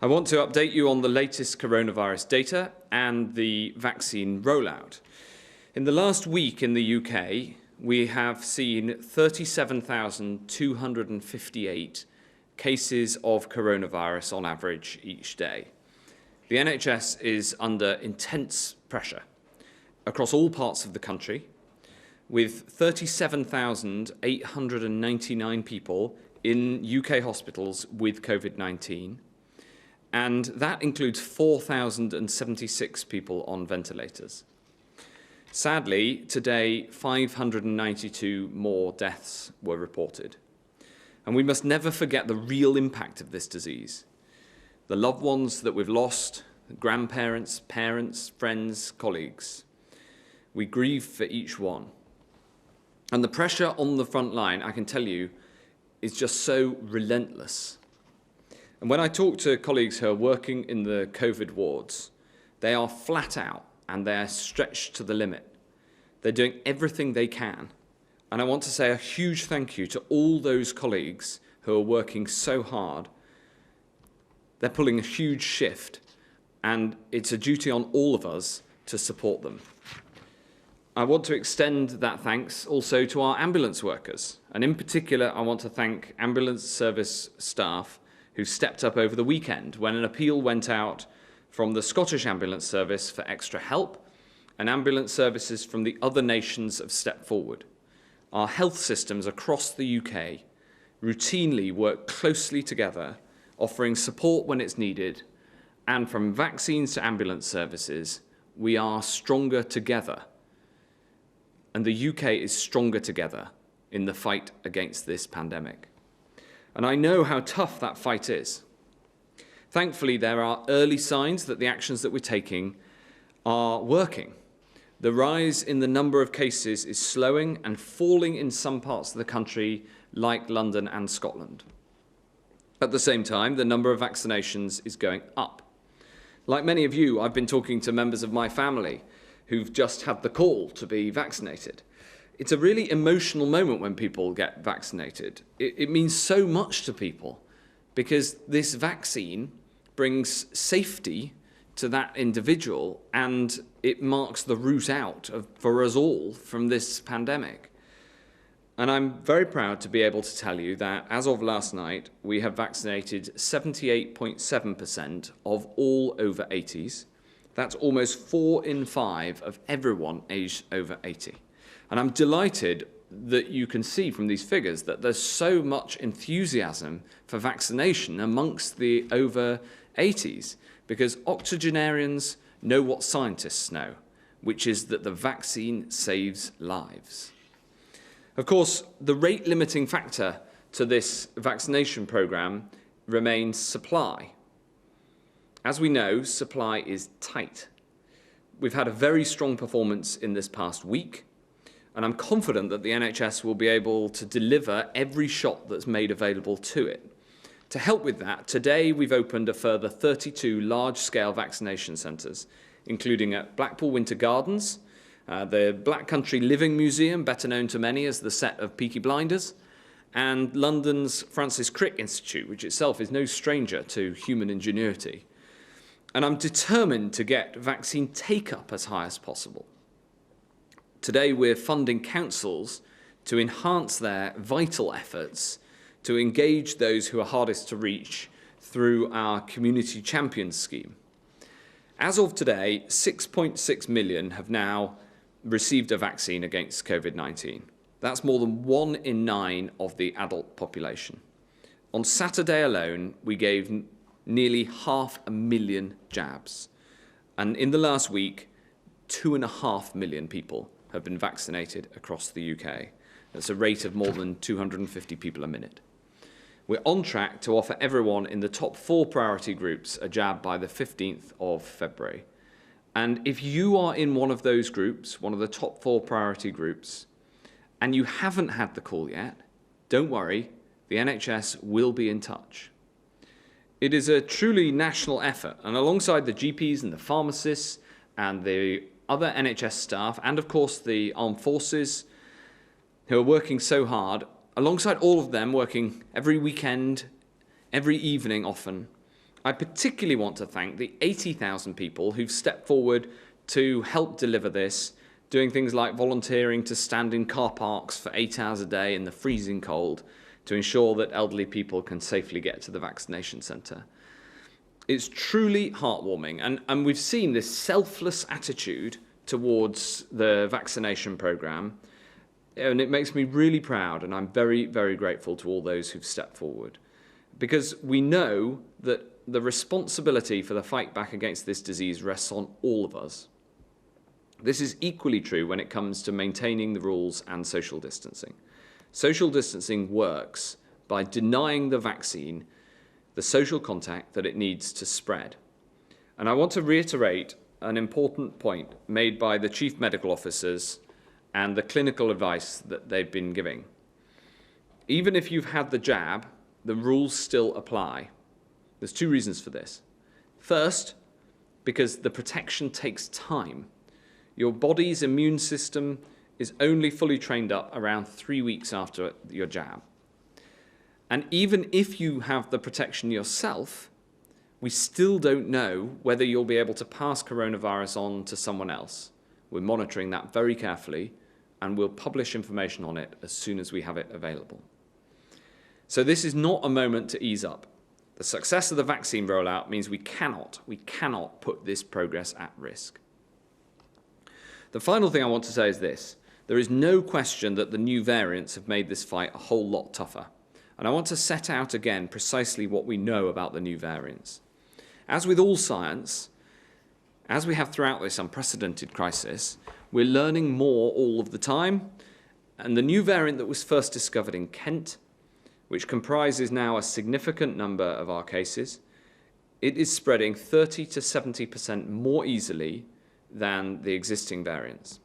I want to update you on the latest coronavirus data and the vaccine rollout. In the last week in the UK, we have seen 37,258 cases of coronavirus on average each day. The NHS is under intense pressure across all parts of the country, with 37,899 people in UK hospitals with COVID-19, and that includes 4,076 people on ventilators. Sadly, today, 592 more deaths were reported. And we must never forget the real impact of this disease. The loved ones that we've lost, grandparents, parents, friends, colleagues. We grieve for each one. And the pressure on the front line, I can tell you, is just so relentless. And when I talk to colleagues who are working in the COVID wards, they are flat out and they are stretched to the limit. They're doing everything they can. And I want to say a huge thank you to all those colleagues who are working so hard. They're pulling a huge shift, and it's a duty on all of us to support them. I want to extend that thanks also to our ambulance workers. And in particular, I want to thank ambulance service staff who stepped up over the weekend when an appeal went out from the Scottish Ambulance Service for extra help, and ambulance services from the other nations have stepped forward. Our health systems across the UK routinely work closely together, offering support when it's needed, and from vaccines to ambulance services, we are stronger together. And the UK is stronger together in the fight against this pandemic. And I know how tough that fight is. Thankfully, there are early signs that the actions that we're taking are working. The rise in the number of cases is slowing and falling in some parts of the country, like London and Scotland. At the same time, the number of vaccinations is going up. Like many of you, I've been talking to members of my family who've just had the call to be vaccinated. It's a really emotional moment when people get vaccinated. It means so much to people because this vaccine brings safety to that individual and it marks the route out for us all from this pandemic. And I'm very proud to be able to tell you that as of last night, we have vaccinated 78.7% of all over 80s. That's almost 4 in 5 of everyone aged over 80. And I'm delighted that you can see from these figures that there's so much enthusiasm for vaccination amongst the over 80s, because octogenarians know what scientists know, which is that the vaccine saves lives. Of course, the rate-limiting factor to this vaccination programme remains supply. As we know, supply is tight. We've had a very strong performance in this past week, and I'm confident that the NHS will be able to deliver every shot that's made available to it. To help with that, today we've opened a further 32 large-scale vaccination centres, including at Blackpool Winter Gardens, the Black Country Living Museum, better known to many as the set of Peaky Blinders, and London's Francis Crick Institute, which itself is no stranger to human ingenuity. And I'm determined to get vaccine take-up as high as possible. Today we're funding councils to enhance their vital efforts to engage those who are hardest to reach through our Community Champions scheme. As of today, 6.6 million have now received a vaccine against COVID-19. That's more than 1 in 9 of the adult population. On Saturday alone, we gave nearly 500,000 jabs. And in the last week, 2.5 million people have been vaccinated across the UK. That's a rate of more than 250 people a minute. We're on track to offer everyone in the top 4 priority groups a jab by the 15th of February. And if you are in one of those groups, one of the top 4 priority groups, and you haven't had the call yet, don't worry, the NHS will be in touch. It is a truly national effort, and alongside the GPs and the pharmacists and the other NHS staff, and of course the armed forces who are working so hard, alongside all of them working every weekend, every evening often, I particularly want to thank the 80,000 people who've stepped forward to help deliver this, doing things like volunteering to stand in car parks for 8 hours a day in the freezing cold to ensure that elderly people can safely get to the vaccination centre. It's truly heartwarming, and we've seen this selfless attitude towards the vaccination programme, and it makes me really proud, and I'm very, very grateful to all those who've stepped forward, because we know that the responsibility for the fight back against this disease rests on all of us. This is equally true when it comes to maintaining the rules and social distancing. Social distancing works by denying the vaccine the social contact that it needs to spread. And I want to reiterate an important point made by the chief medical officers and the clinical advice that they've been giving. Even if you've had the jab, the rules still apply. There's 2 reasons for this. First, because the protection takes time. Your body's immune system is only fully trained up around 3 weeks after your jab. And even if you have the protection yourself, we still don't know whether you'll be able to pass coronavirus on to someone else. We're monitoring that very carefully, and we'll publish information on it as soon as we have it available. So this is not a moment to ease up. The success of the vaccine rollout means we cannot put this progress at risk. The final thing I want to say is this. There is no question that the new variants have made this fight a whole lot tougher. And I want to set out again precisely what we know about the new variants. As with all science, as we have throughout this unprecedented crisis, we're learning more all of the time. And the new variant that was first discovered in Kent, which comprises now a significant number of our cases, it is spreading 30 to 70% more easily than the existing variants.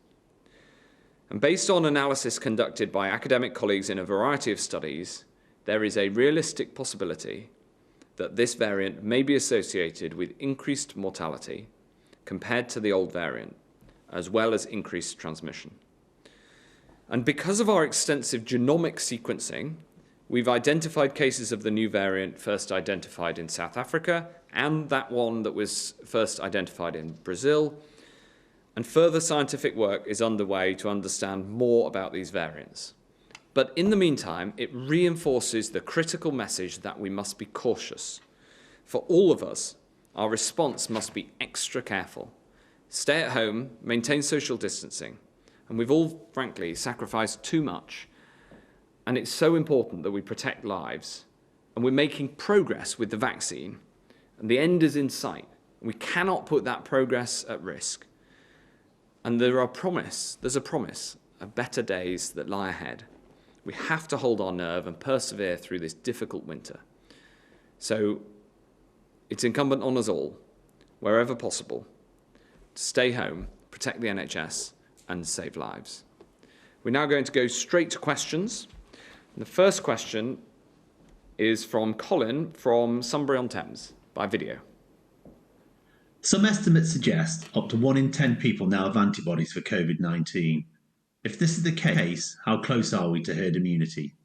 And based on analysis conducted by academic colleagues in a variety of studies, there is a realistic possibility that this variant may be associated with increased mortality compared to the old variant, as well as increased transmission. And because of our extensive genomic sequencing, we've identified cases of the new variant first identified in South Africa and that one that was first identified in Brazil. And further scientific work is underway to understand more about these variants. But in the meantime, it reinforces the critical message that we must be cautious. For all of us, our response must be extra careful. Stay at home, maintain social distancing, and we've all, frankly, sacrificed too much. And it's so important that we protect lives, and we're making progress with the vaccine, and the end is in sight. We cannot put that progress at risk. And there's a promise of better days that lie ahead. We have to hold our nerve and persevere through this difficult winter. So it's incumbent on us all, wherever possible, to stay home, protect the NHS, and save lives. We're now going to go straight to questions. And the first question is from Colin from Sunbury-on-Thames by video. Some estimates suggest up to 1 in 10 people now have antibodies for COVID-19. If this is the case, how close are we to herd immunity?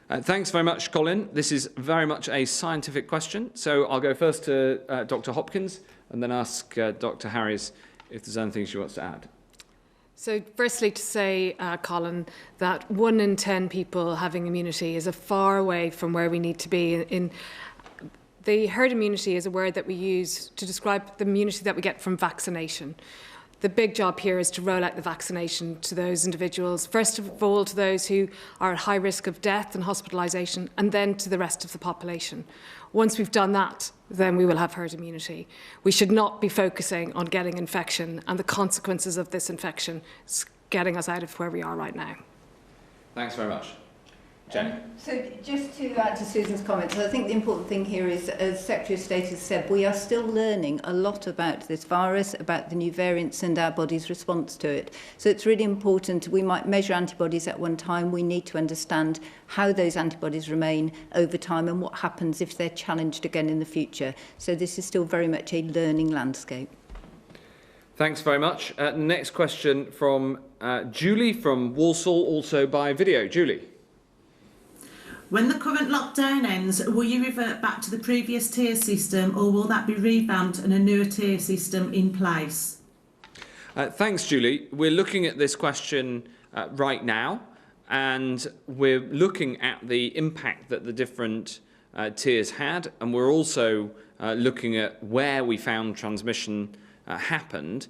Thanks very much, Colin. This is very much a scientific question. So I'll go first to Dr Hopkins and then ask Dr Harries if there's anything she wants to add. So firstly to say, Colin, that 1 in 10 people having immunity is a far away from where we need to be. The herd immunity is a word that we use to describe the immunity that we get from vaccination. The big job here is to roll out the vaccination to those individuals, first of all to those who are at high risk of death and hospitalisation, and then to the rest of the population. Once we've done that, then we will have herd immunity. We should not be focusing on getting infection and the consequences of this infection getting us out of where we are right now. Thanks very much. Jenny. So just to add to Susan's comments, I think the important thing here is, as Secretary of State has said, we are still learning a lot about this virus, about the new variants and our body's response to it. So it's really important. We might measure antibodies at one time. We need to understand how those antibodies remain over time and what happens if they're challenged again in the future. So this is still very much a learning landscape. Thanks very much. Next question from Julie from Walsall, also by video. Julie. When the current lockdown ends, will you revert back to the previous tier system, or will that be revamped and a newer tier system in place? Thanks, Julie. We're looking at this question right now, and we're looking at the impact that the different tiers had, and we're also looking at where we found transmission happened.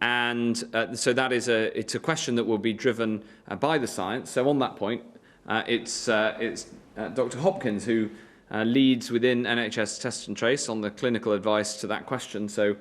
And so that is it's a question that will be driven by the science. So on that point, it's Dr Hopkins who leads within NHS Test and Trace on the clinical advice to that question. So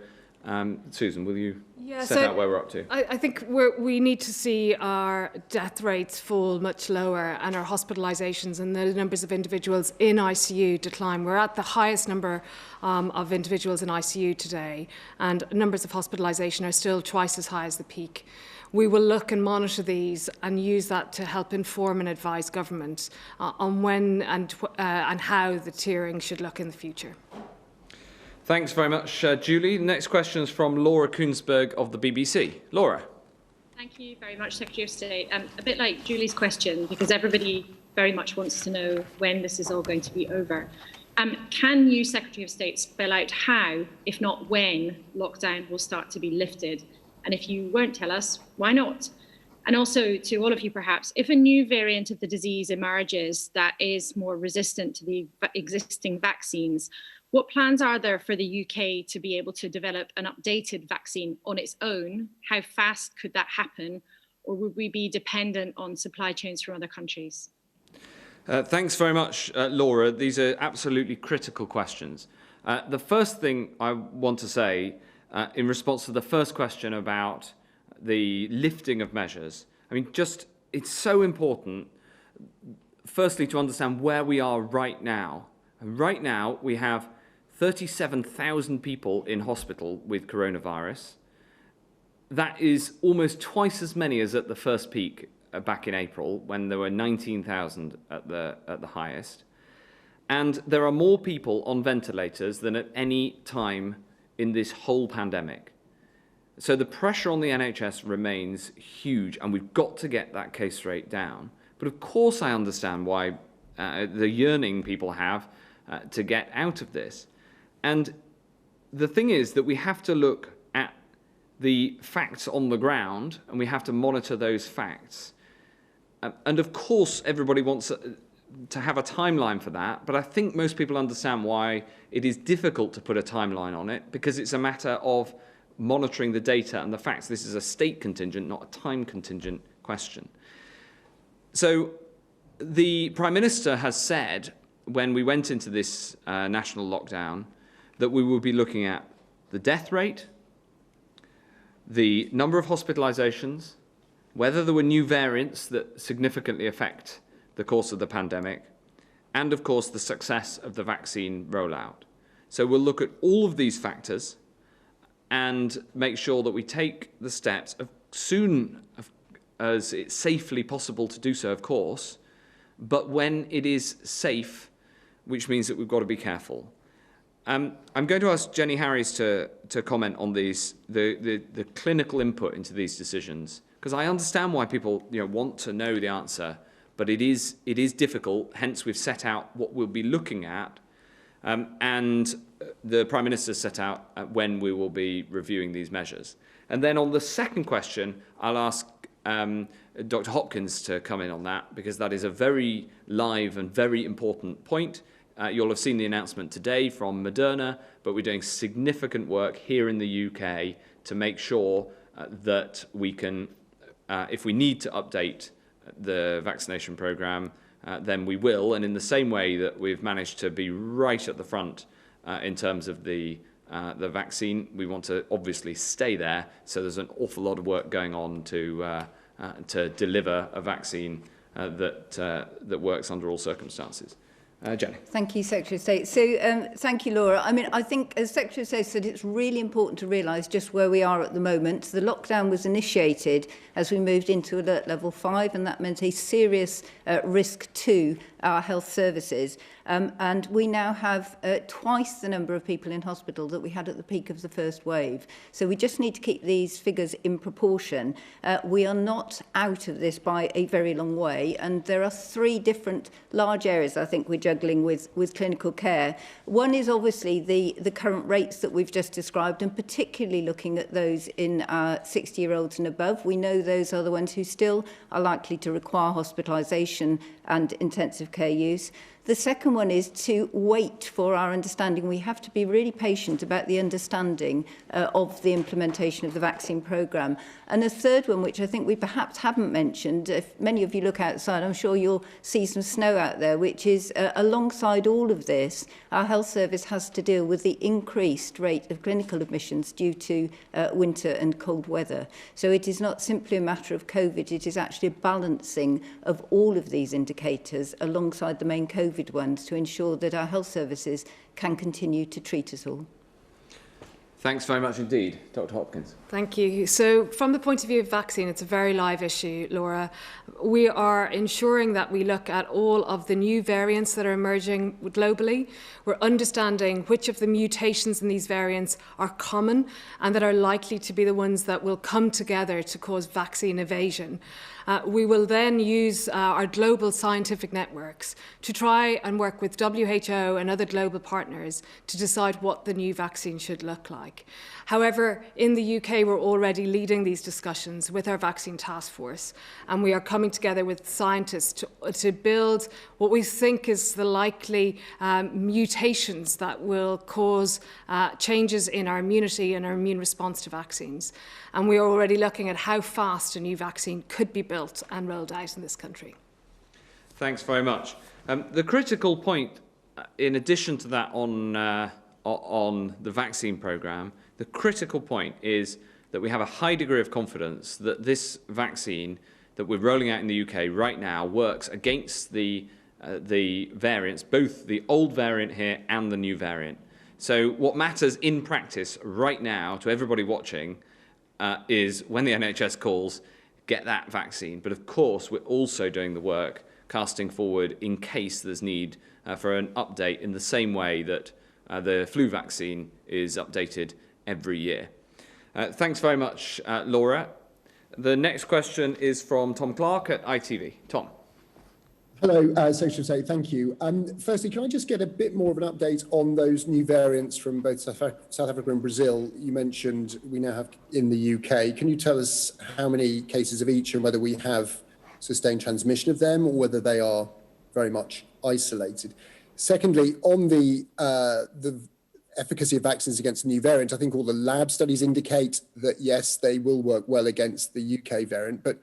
Susan, will you set out where we're up to? I think we need to see our death rates fall much lower and our hospitalisations and the numbers of individuals in ICU decline. We're at the highest number of individuals in ICU today, and numbers of hospitalisation are still twice as high as the peak. We will look and monitor these and use that to help inform and advise government on when and how the tiering should look in the future. Thanks very much, Julie. The next question is from Laura Koonsberg of the BBC. Laura. Thank you very much, Secretary of State. A bit like Julie's question, because everybody very much wants to know when this is all going to be over. Can you, Secretary of State, spell out how, if not when, lockdown will start to be lifted? And if you won't tell us, why not? And also to all of you, perhaps, if a new variant of the disease emerges that is more resistant to the existing vaccines, what plans are there for the UK to be able to develop an updated vaccine on its own? How fast could that happen? Or would we be dependent on supply chains from other countries? Thanks very much, Laura. These are absolutely critical questions. The first thing I want to say in response to the first question about the lifting of measures, I mean, it's so important, firstly, to understand where we are right now. And right now, we have 37,000 people in hospital with coronavirus. That is almost twice as many as at the first peak back in April, when there were 19,000 at the highest. And there are more people on ventilators than at any time in this whole pandemic. So the pressure on the NHS remains huge, and we've got to get that case rate down. But of course I understand why the yearning people have to get out of this. And the thing is that we have to look at the facts on the ground, and we have to monitor those facts. And of course everybody wants to have a timeline for that, but I think most people understand why it is difficult to put a timeline on it, because it's a matter of monitoring the data and the facts. This is a state contingent, not a time contingent question. So the Prime Minister has said, when we went into this national lockdown, that we will be looking at the death rate, the number of hospitalisations, whether there were new variants that significantly affect the course of the pandemic, and of course the success of the vaccine rollout. So we'll look at all of these factors and make sure that we take the steps as soon as it's safely possible to do so, of course, but when it is safe, which means that we've got to be careful. I'm going to ask Jenny Harries to comment on these, the clinical input into these decisions, because I understand why people want to know the answer, but it is difficult. Hence, we've set out what we'll be looking at, and the Prime Minister set out when we will be reviewing these measures. And then on the second question, I'll ask Dr Hopkins to come in on that, because that is a very live and very important point. You'll have seen the announcement today from Moderna, but we're doing significant work here in the UK to make sure that we can, if we need to update the vaccination programme, then we will. And in the same way that we've managed to be right at the front in terms of the vaccine, we want to obviously stay there. So there's an awful lot of work going on to deliver a vaccine that works under all circumstances. Jenny. Thank you, Secretary of State. So thank you, Laura. I mean, I think, as Secretary of State said, it's really important to realise just where we are at the moment. The lockdown was initiated as we moved into alert level 5, and that meant a serious risk to our health services. And we now have twice the number of people in hospital that we had at the peak of the first wave. So we just need to keep these figures in proportion. We are not out of this by a very long way. And there are three different large areas I think we're juggling with clinical care. One is obviously the current rates that we've just described, and particularly looking at those in 60-year-olds and above. We know those are the ones who still are likely to require hospitalisation and intensive care use. The second one is to wait for our understanding. We have to be really patient about the understanding of the implementation of the vaccine programme. And a third one, which I think we perhaps haven't mentioned, if many of you look outside, I'm sure you'll see some snow out there, which is alongside all of this, our health service has to deal with the increased rate of clinical admissions due to winter and cold weather. So it is not simply a matter of COVID, it is actually a balancing of all of these indicators alongside the main COVID ones to ensure that our health services can continue to treat us all. Thanks very much indeed. Dr Hopkins. Thank you. So from the point of view of vaccine, it's a very live issue, Laura. We are ensuring that we look at all of the new variants that are emerging globally. We're understanding which of the mutations in these variants are common and that are likely to be the ones that will come together to cause vaccine evasion. We will then use our global scientific networks to try and work with WHO and other global partners to decide what the new vaccine should look like. However, in the UK, we're already leading these discussions with our vaccine task force, and we are coming together with scientists to build what we think is the likely mutations that will cause changes in our immunity and our immune response to vaccines. And we are already looking at how fast a new vaccine could be built and rolled out in this country. Thanks very much. The critical point, in addition to that on the vaccine programme, the critical point is that we have a high degree of confidence that this vaccine that we're rolling out in the UK right now works against the variants, both the old variant here and the new variant. So what matters in practice right now to everybody watching is when the NHS calls, get that vaccine. But of course, we're also doing the work casting forward in case there's need for an update in the same way that the flu vaccine is updated every year. Thanks very much, Laura. The next question is from Tom Clark at ITV. Tom. Hello, Secretary of State, thank you. Firstly, can I just get a bit more of an update on those new variants from both South Africa and Brazil? You mentioned we now have in the UK. Can you tell us how many cases of each and whether we have sustained transmission of them or whether they are very much isolated? Secondly, on the efficacy of vaccines against the new variant, I think all the lab studies indicate that, yes, they will work well against the UK variant, but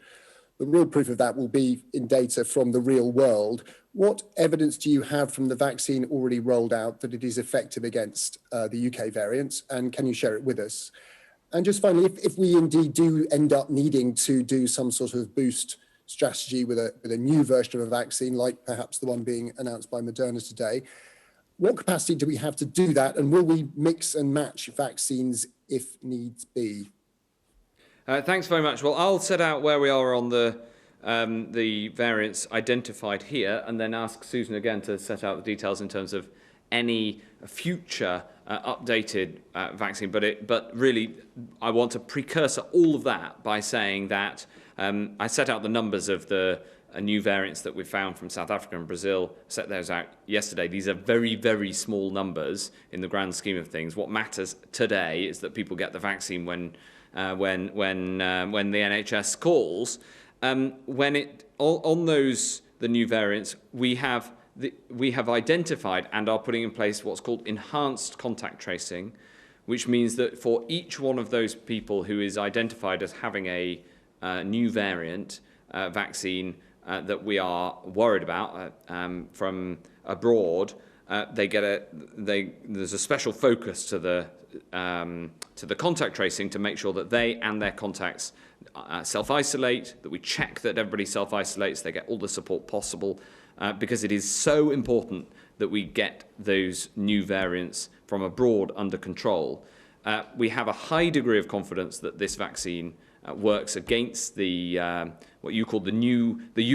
the real proof of that will be in data from the real world. What evidence do you have from the vaccine already rolled out that it is effective against the UK variants, and can you share it with us? And just finally, if we indeed do end up needing to do some sort of boost strategy with a new version of a vaccine, like perhaps the one being announced by Moderna today, what capacity do we have to do that, and will we mix and match vaccines if needs be? Thanks very much. Well, I'll set out where we are on the variants identified here, and then ask Susan again to set out the details in terms of any future updated vaccine. But really, I want to precursor all of that by saying that I set out the numbers of the new variants that we found from South Africa and Brazil, set those out yesterday. These are very, very small numbers in the grand scheme of things. What matters today is that people get the vaccine when the NHS calls. On those the new variants, we have identified and are putting in place what's called enhanced contact tracing, which means that for each one of those people who is identified as having a new variant vaccine that we are worried about from abroad, there's a special focus to the contact tracing to make sure that they and their contacts self-isolate, that we check that everybody self-isolates, they get all the support possible, because it is so important that we get those new variants from abroad under control. We have a high degree of confidence that this vaccine works against the what you call the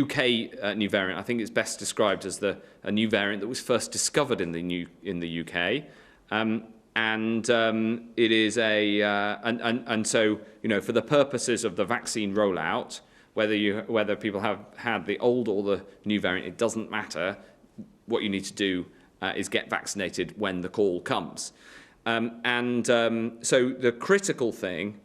UK new variant. I think it's best described as a new variant that was first discovered in the UK. It is and so, you know, for the purposes of the vaccine rollout, whether people have had the old or the new variant, it doesn't matter. What you need to do is get vaccinated when the call comes. So the critical thing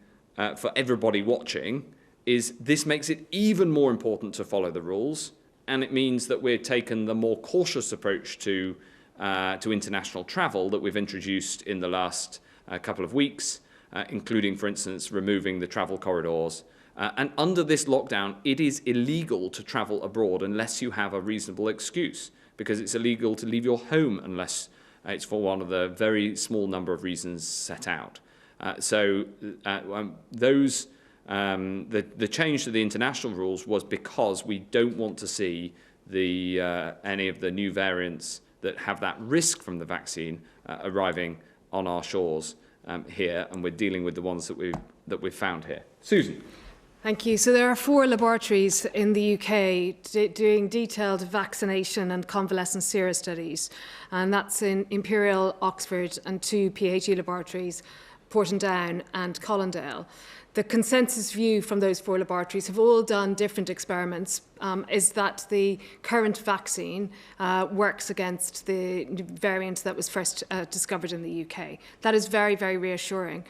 for everybody watching is this makes it even more important to follow the rules, and it means that we've taken the more cautious approach to international travel that we've introduced in the last couple of weeks, including, for instance, removing the travel corridors. And under this lockdown, it is illegal to travel abroad unless you have a reasonable excuse, because it's illegal to leave your home unless it's for one of the very small number of reasons set out. The change to the international rules was because we don't want to see any of the new variants that have that risk from the vaccine arriving on our shores here, and we're dealing with the ones that we've found here. Susan. Thank you. So there are 4 laboratories in the UK doing detailed vaccination and convalescent sera studies, and that's in Imperial, Oxford, and 2 PhD laboratories, Portendown and Colindale. The consensus view from those 4 laboratories have all done different experiments, is that the current vaccine works against the variant that was first discovered in the UK. That is very, very reassuring.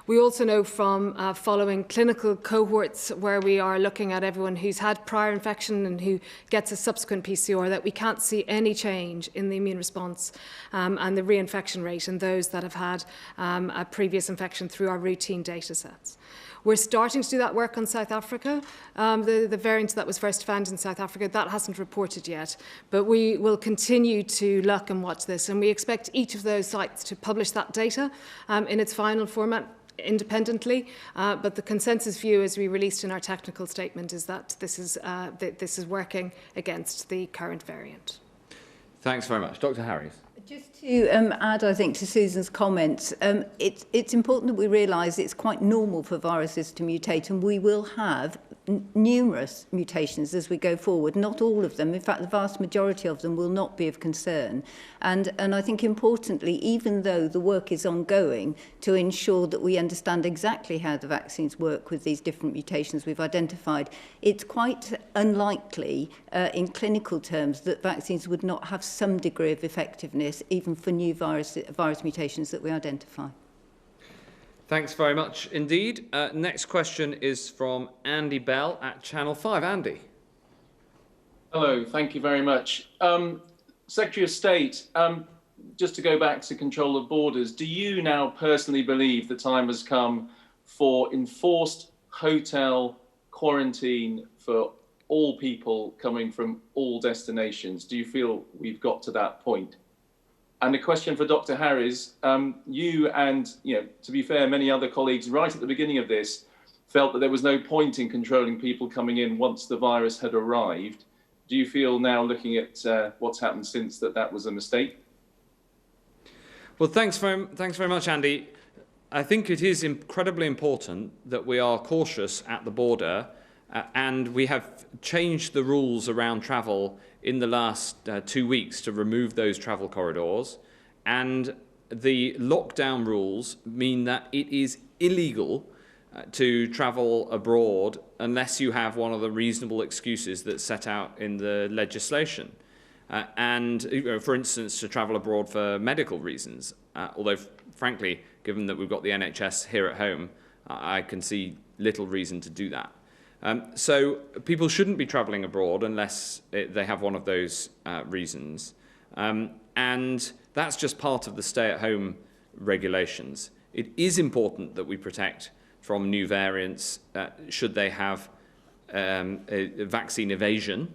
We also know from following clinical cohorts where we are looking at everyone who's had prior infection and who gets a subsequent PCR that we can't see any change in the immune response and the reinfection rate in those that have had a previous infection through our routine data sets. We're starting to do that work on South Africa. The variant that was first found in South Africa, that hasn't reported yet, but we will continue to look and watch this, and we expect each of those sites to publish that data in its final format independently, but the consensus view, as we released in our technical statement, is that this is working against the current variant. Thanks very much. Dr. Harries. Just to add, I think, to Susan's comments, it's important that we realise it's quite normal for viruses to mutate, and we will have numerous mutations as we go forward. Not all of them, in fact, the vast majority of them will not be of concern. And I think importantly, even though the work is ongoing to ensure that we understand exactly how the vaccines work with these different mutations we've identified, it's quite unlikely in clinical terms that vaccines would not have some degree of effectiveness even for new virus mutations that we identify. Thanks very much indeed. Next question is from Andy Bell at Channel 5. Andy. Hello, thank you very much. Secretary of State, just to go back to control of borders, do you now personally believe the time has come for enforced hotel quarantine for all people coming from all destinations? Do you feel we've got to that point? And a question for Dr. Harries. You and, to be fair, many other colleagues right at the beginning of this felt that there was no point in controlling people coming in once the virus had arrived. Do you feel now, looking at what's happened since, that was a mistake? Well, thanks very much, Andy. I think it is incredibly important that we are cautious at the border, and we have changed the rules around travel in the last 2 weeks to remove those travel corridors, and the lockdown rules mean that it is illegal to travel abroad unless you have one of the reasonable excuses that's set out in the legislation. For instance, to travel abroad for medical reasons, although frankly, given that we've got the NHS here at home, I can see little reason to do that. So people shouldn't be travelling abroad unless they have one of those reasons. And that's just part of the stay-at-home regulations. It is important that we protect from new variants should they have a vaccine evasion.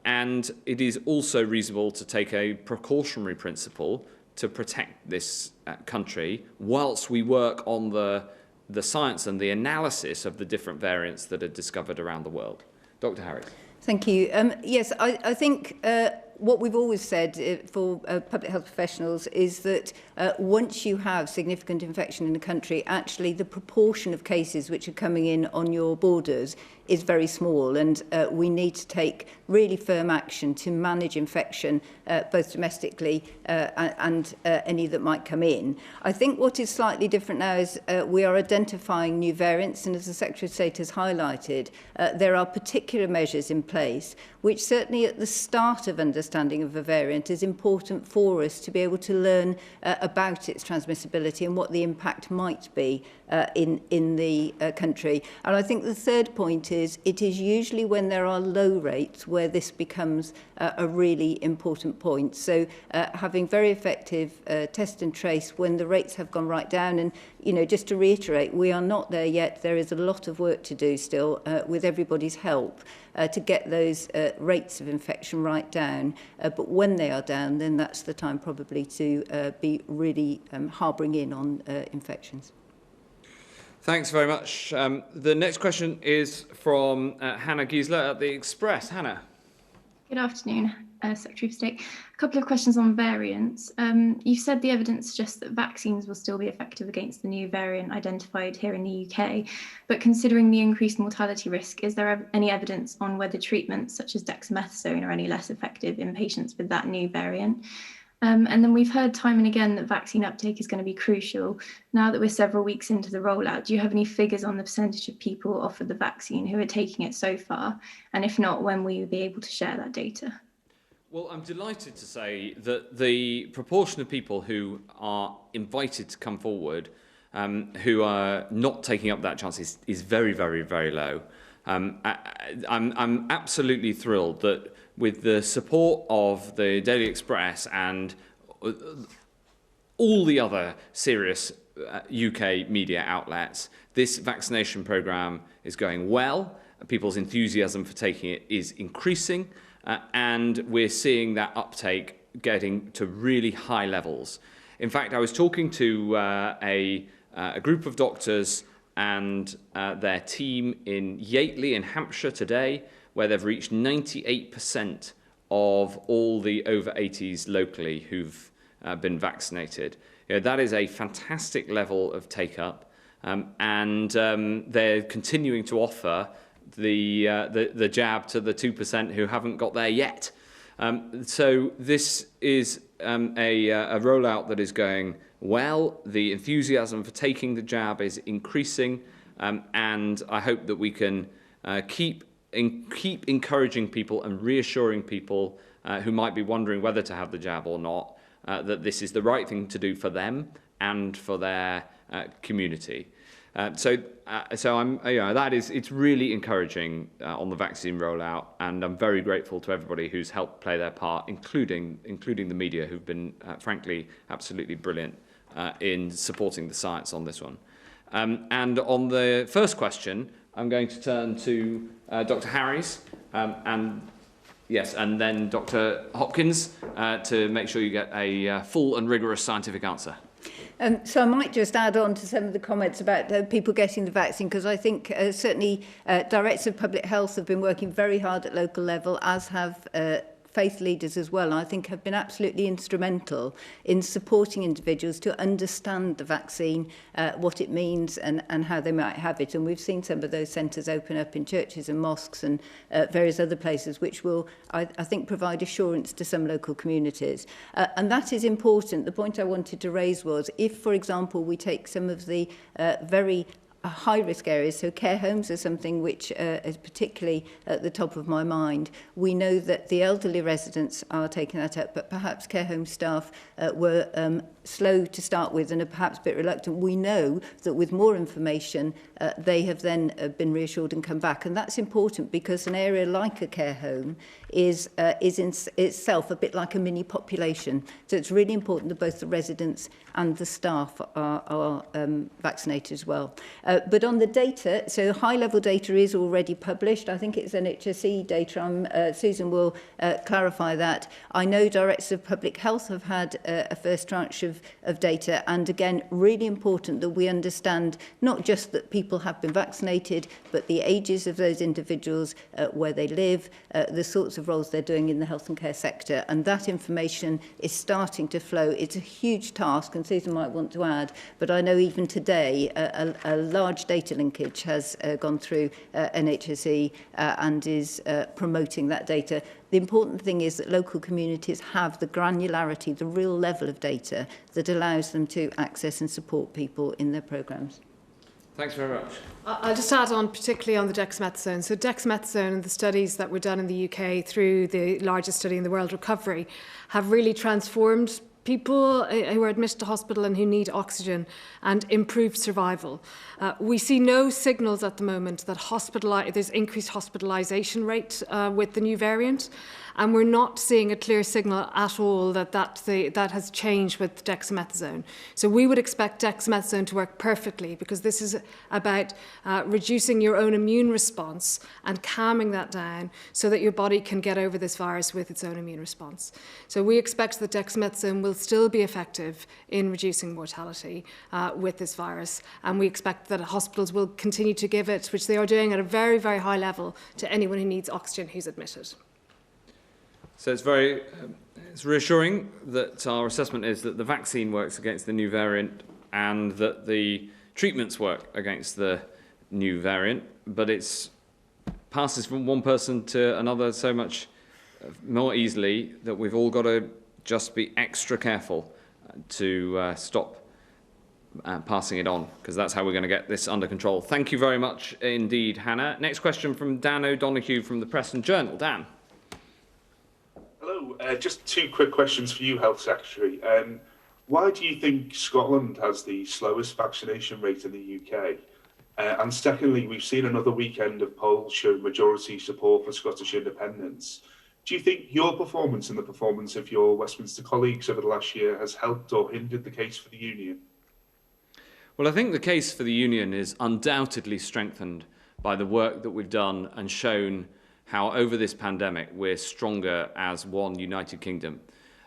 And it is also reasonable to take a precautionary principle to protect this country whilst we work on the science and the analysis of the different variants that are discovered around the world. Dr. Harries. Thank you. Yes, I think what we've always said for public health professionals is that once you have significant infection in the country, actually the proportion of cases which are coming in on your borders is very small, and we need to take really firm action to manage infection both domestically and any that might come in. I think what is slightly different now is we are identifying new variants, and as the Secretary of State has highlighted, there are particular measures in place which certainly at the start of understanding of a variant is important for us to be able to learn about its transmissibility and what the impact might be in the country. And I think the third point is it is usually when there are low rates where this becomes a really important point. So having very effective test and trace when the rates have gone right down. And, you know, just to reiterate, we are not there yet. There is a lot of work to do still with everybody's help to get those rates of infection right down. But when they are down, then that's the time probably to be really harbouring in on infections. Thanks very much. The next question is from Hannah Giesler at The Express. Hannah. Good afternoon, Secretary of State. A couple of questions on variants. You've said the evidence suggests that vaccines will still be effective against the new variant identified here in the UK, but considering the increased mortality risk, is there any evidence on whether treatments such as dexamethasone are any less effective in patients with that new variant? And then we've heard time and again that vaccine uptake is going to be crucial. Now that we're several weeks into the rollout, do you have any figures on the percentage of people offered the vaccine who are taking it so far? And if not, when will you be able to share that data? Well, I'm delighted to say that the proportion of people who are invited to come forward who are not taking up that chance is very, very, very low. I'm absolutely thrilled that with the support of the Daily Express and all the other serious UK media outlets, this vaccination programme is going well. People's enthusiasm for taking it is increasing, and we're seeing that uptake getting to really high levels. In fact, I was talking to a group of doctors and their team in Yateley in Hampshire today, where they've reached 98% of all the over 80s locally who've been vaccinated. You know, that is a fantastic level of take-up, and they're continuing to offer the jab to the 2% who haven't got there yet. So this is a rollout that is going well. The enthusiasm for taking the jab is increasing, and I hope that we can keep encouraging people and reassuring people who might be wondering whether to have the jab or not, that this is the right thing to do for them and for their community. So I'm, it's really encouraging on the vaccine rollout, and I'm very grateful to everybody who's helped play their part, including the media, who've been, frankly, absolutely brilliant in supporting the science on this one. And on the first question, I'm going to turn to Dr. Harries, and then Dr. Hopkins to make sure you get a full and rigorous scientific answer. So I might just add on to some of the comments about people getting the vaccine, because I think certainly Directors of Public Health have been working very hard at local level, as have faith leaders as well, I think have been absolutely instrumental in supporting individuals to understand the vaccine, what it means and how they might have it. And we've seen some of those centres open up in churches and mosques and various other places, which will, I think, provide assurance to some local communities. And that is important. The point I wanted to raise was, if, for example, we take some of the very high-risk areas, so care homes are something which is particularly at the top of my mind. We know that the elderly residents are taking that up, but perhaps care home staff were slow to start with and are perhaps a bit reluctant. We know that with more information, they have then been reassured and come back. And that's important because an area like a care home is in itself a bit like a mini population. So it's really important that both the residents and the staff are vaccinated as well. But on the data, so high-level data is already published. I think it's NHS data. Susan will clarify that. I know Directors of Public Health have had a first tranche of of data. And again, really important that we understand not just that people have been vaccinated, but the ages of those individuals, where they live, the sorts of roles they're doing in the health and care sector. And that information is starting to flow. It's a huge task, and Susan might want to add, but I know even today a large data linkage has gone through NHSE and is promoting that data. The important thing is that local communities have the granularity, the real level of data that allows them to access and support people in their programmes. Thanks very much. I'll just add on, particularly on the dexamethasone. So dexamethasone and the studies that were done in the UK through the largest study in the world, Recovery, have really transformed people who are admitted to hospital and who need oxygen and improved survival. We see no signals at the moment that there's increased hospitalisation rate with the new variant, and we're not seeing a clear signal at all that has changed with dexamethasone. So we would expect dexamethasone to work perfectly, because this is about reducing your own immune response and calming that down so that your body can get over this virus with its own immune response. So we expect that dexamethasone will still be effective in reducing mortality with this virus, and we expect that hospitals will continue to give it, which they are doing at a very, very high level, to anyone who needs oxygen who's admitted. So it's reassuring that our assessment is that the vaccine works against the new variant and that the treatments work against the new variant, but it passes from one person to another so much more easily that we've all got to just be extra careful to stop passing it on, because that's how we're going to get this under control. Thank you very much indeed, Hannah. Next question from Dan O'Donoghue from the Press and Journal. Dan. Hello, just two quick questions for you, Health Secretary. Why do you think Scotland has the slowest vaccination rate in the UK? And secondly, we've seen another weekend of polls showing majority support for Scottish independence. Do you think your performance and the performance of your Westminster colleagues over the last year has helped or hindered the case for the Union? Well, I think the case for the Union is undoubtedly strengthened by the work that we've done and shown how over this pandemic we're stronger as one United Kingdom.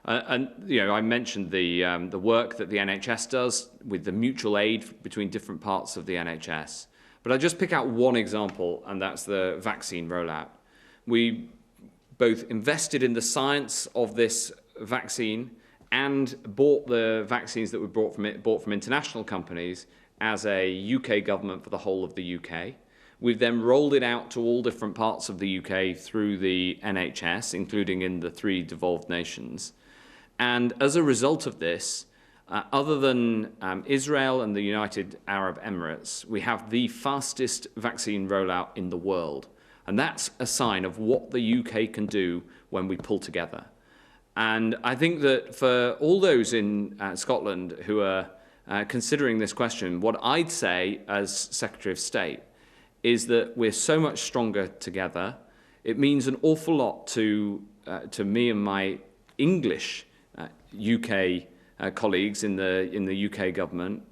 And I mentioned the work that the NHS does with the mutual aid between different parts of the NHS. But I just pick out one example, and that's the vaccine rollout. We both invested in the science of this vaccine and bought the vaccines that we bought from international companies as a UK government for the whole of the UK. We've then rolled it out to all different parts of the UK through the NHS, including in the 3 devolved nations. And as a result of this, other than Israel and the United Arab Emirates, we have the fastest vaccine rollout in the world. And that's a sign of what the UK can do when we pull together. And I think that for all those in Scotland who are considering this question, what I'd say as Secretary of State is that we're so much stronger together. It means an awful lot to me and my English UK colleagues in the UK government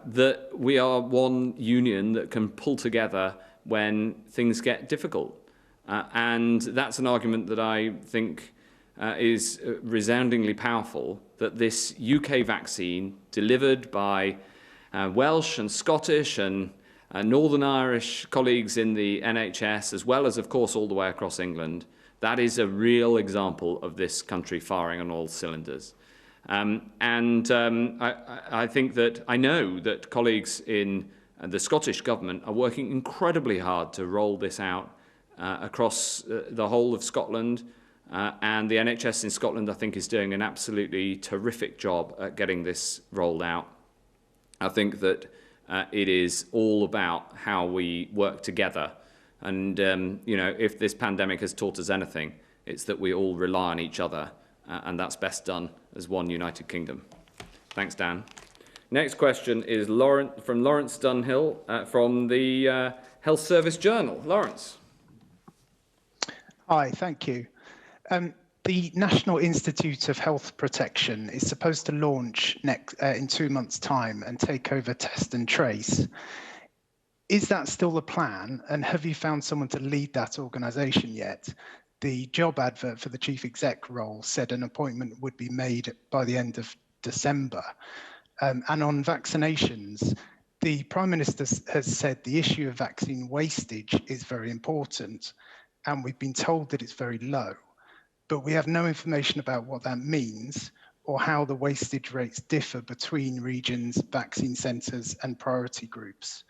that we are one union that can pull together when things get difficult. And that's an argument that I think is resoundingly powerful, that this UK vaccine delivered by Welsh and Scottish and Northern Irish colleagues in the NHS, as well as, of course, all the way across England, that is a real example of this country firing on all cylinders. I think that I know that colleagues in the Scottish government are working incredibly hard to roll this out across the whole of Scotland. And the NHS in Scotland, I think, is doing an absolutely terrific job at getting this rolled out. I think that it is all about how we work together. And, if this pandemic has taught us anything, it's that we all rely on each other. And that's best done as one United Kingdom. Thanks, Dan. Next question is from Lawrence Dunhill from the Health Service Journal. Lawrence. Hi, thank you. The National Institute of Health Protection is supposed to launch in 2 months' time and take over Test and Trace. Is that still the plan? And have you found someone to lead that organisation yet? The job advert for the chief exec role said an appointment would be made by the end of December. And on vaccinations, the Prime Minister has said the issue of vaccine wastage is very important, and we've been told that it's very low, but we have no information about what that means or how the wastage rates differ between regions, vaccine centres and priority groups.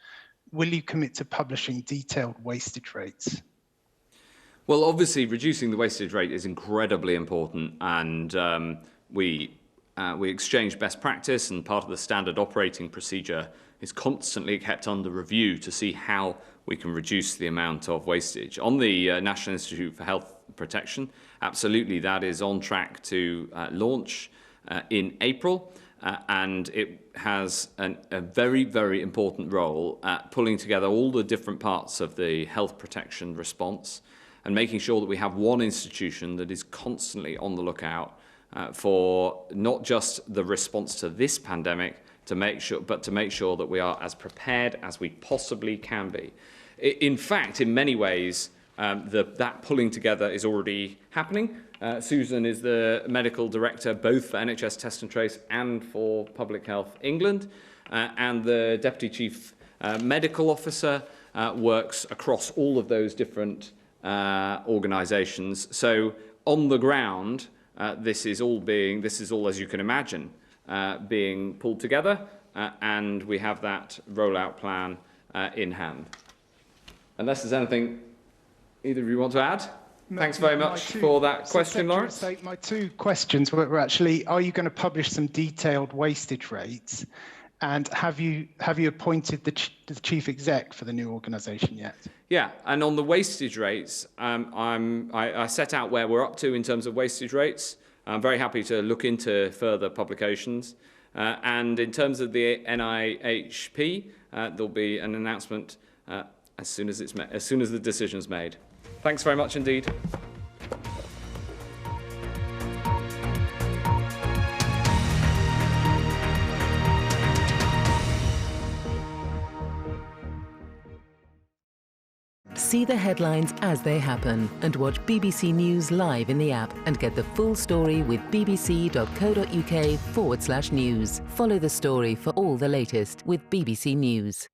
Will you commit to publishing detailed wastage rates? Well, obviously, reducing the wastage rate is incredibly important, and we exchange best practice, and part of the standard operating procedure is constantly kept under review to see how we can reduce the amount of wastage. On the National Institute for Health Protection, absolutely, that is on track to launch in April, and it has a very, very important role at pulling together all the different parts of the health protection response and making sure that we have one institution that is constantly on the lookout for not just the response to this pandemic, but to make sure that we are as prepared as we possibly can be. In fact, in many ways, that pulling together is already happening. Susan is the medical director both for NHS Test and Trace and for Public Health England, and the deputy chief medical officer works across all of those different organisations. So on the ground, this is all, as you can imagine, being pulled together, and we have that rollout plan in hand. Unless there's anything either of you want to add? Thanks very much for that question, Lawrence. My two questions were actually, are you going to publish some detailed wastage rates? And have you appointed the chief exec for the new organisation yet? Yeah, and on the wastage rates, I set out where we're up to in terms of wastage rates. I'm very happy to look into further publications. And in terms of the NIHP, there'll be an announcement as soon as the decision's made. Thanks very much indeed. See the headlines as they happen and watch BBC News live in the app and get the full story with bbc.co.uk/news. Follow the story for all the latest with BBC News.